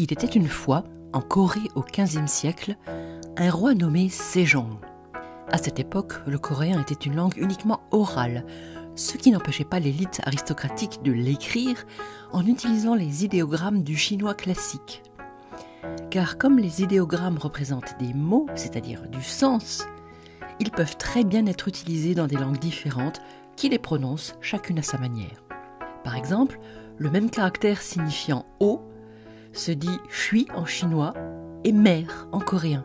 Il était une fois, en Corée au XVe siècle, un roi nommé Sejong. À cette époque, le coréen était une langue uniquement orale, ce qui n'empêchait pas l'élite aristocratique de l'écrire en utilisant les idéogrammes du chinois classique. Car comme les idéogrammes représentent des mots, c'est-à-dire du sens, ils peuvent très bien être utilisés dans des langues différentes qui les prononcent chacune à sa manière. Par exemple, le même caractère signifiant « eau » se dit « shui » en chinois et « mer » en coréen.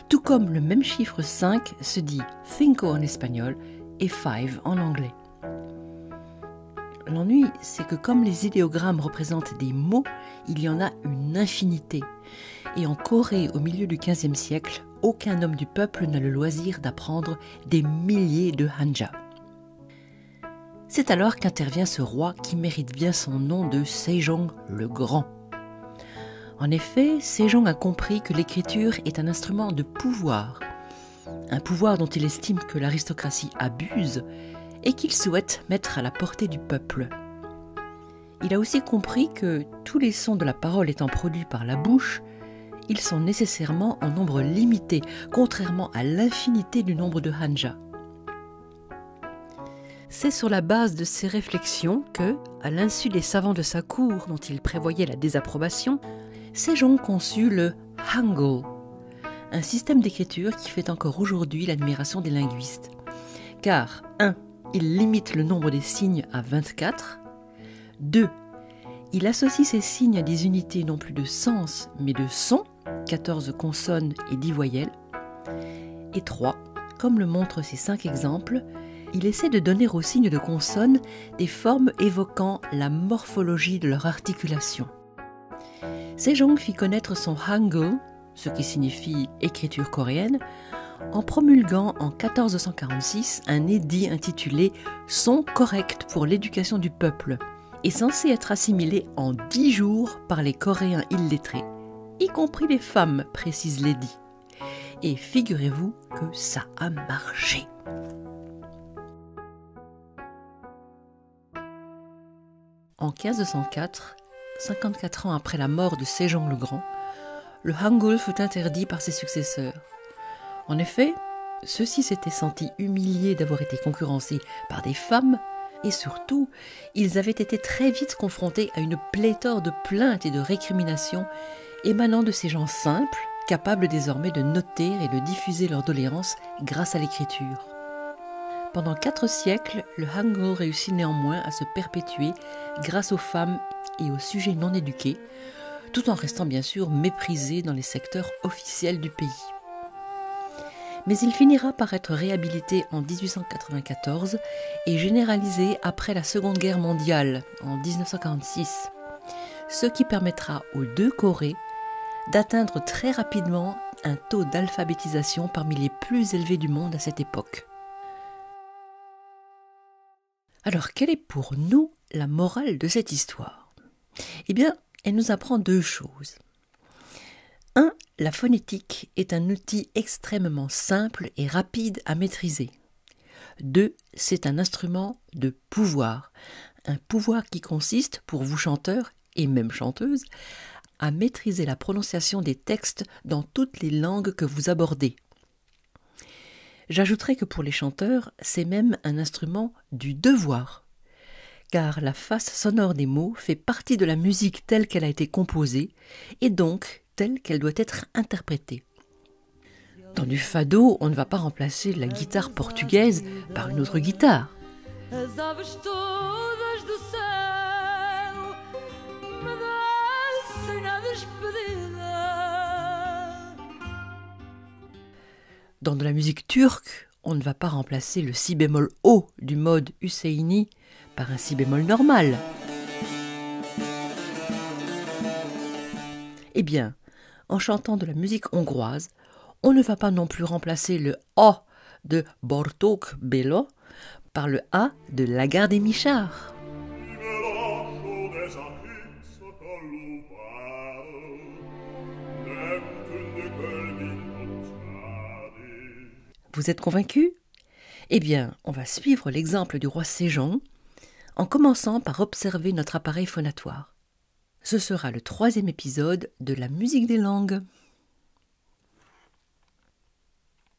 Tout comme le même chiffre 5 se dit « cinco » en espagnol et « five » en anglais. L'ennui, c'est que comme les idéogrammes représentent des mots, il y en a une infinité. Et en Corée, au milieu du XVe siècle, aucun homme du peuple n'a le loisir d'apprendre des milliers de hanja. C'est alors qu'intervient ce roi qui mérite bien son nom de Sejong le Grand. En effet, Sejong a compris que l'écriture est un instrument de pouvoir, un pouvoir dont il estime que l'aristocratie abuse et qu'il souhaite mettre à la portée du peuple. Il a aussi compris que tous les sons de la parole étant produits par la bouche, ils sont nécessairement en nombre limité, contrairement à l'infinité du nombre de hanja. C'est sur la base de ces réflexions que, à l'insu des savants de sa cour dont il prévoyait la désapprobation, Sejong conçut le Hangul, un système d'écriture qui fait encore aujourd'hui l'admiration des linguistes. Car 1. Il limite le nombre des signes à 24. 2. Il associe ces signes à des unités non plus de sens, mais de sons, 14 consonnes et 10 voyelles. Et 3. Comme le montrent ces 5 exemples, il essaie de donner aux signes de consonnes des formes évoquant la morphologie de leur articulation. Sejong fit connaître son Hangul, ce qui signifie écriture coréenne, en promulguant en 1446 un édit intitulé « Sons corrects pour l'éducation du peuple » et censé être assimilé en 10 jours par les Coréens illettrés, y compris les femmes, précise l'édit. Et figurez-vous que ça a marché. En 1504, 54 ans après la mort de Sejong le Grand, le Hangul fut interdit par ses successeurs. En effet, ceux-ci s'étaient sentis humiliés d'avoir été concurrencés par des femmes et surtout, ils avaient été très vite confrontés à une pléthore de plaintes et de récriminations émanant de ces gens simples, capables désormais de noter et de diffuser leurs doléances grâce à l'écriture. Pendant 4 siècles, le Hangul réussit néanmoins à se perpétuer grâce aux femmes et aux sujets non éduqués, tout en restant bien sûr méprisé dans les secteurs officiels du pays. Mais il finira par être réhabilité en 1894 et généralisé après la Seconde Guerre mondiale en 1946, ce qui permettra aux 2 Corées d'atteindre très rapidement un taux d'alphabétisation parmi les plus élevés du monde à cette époque. Alors, quelle est pour nous la morale de cette histoire ? Eh bien, elle nous apprend 2 choses. 1. La phonétique est un outil extrêmement simple et rapide à maîtriser. 2. C'est un instrument de pouvoir. Un pouvoir qui consiste, pour vous chanteurs et même chanteuses, à maîtriser la prononciation des textes dans toutes les langues que vous abordez. J'ajouterai que pour les chanteurs, c'est même un instrument du devoir, car la face sonore des mots fait partie de la musique telle qu'elle a été composée, et donc telle qu'elle doit être interprétée. Dans du fado, on ne va pas remplacer la guitare portugaise par une autre guitare. Dans de la musique turque, on ne va pas remplacer le si bémol haut du mode Hüseyni par un si bémol normal. Eh bien, en chantant de la musique hongroise, on ne va pas non plus remplacer le O de Bartók Béla par le A de Lagarde et Michard. Vous êtes convaincus ? Eh bien, on va suivre l'exemple du roi Sejong en commençant par observer notre appareil phonatoire. Ce sera le 3e épisode de la musique des langues.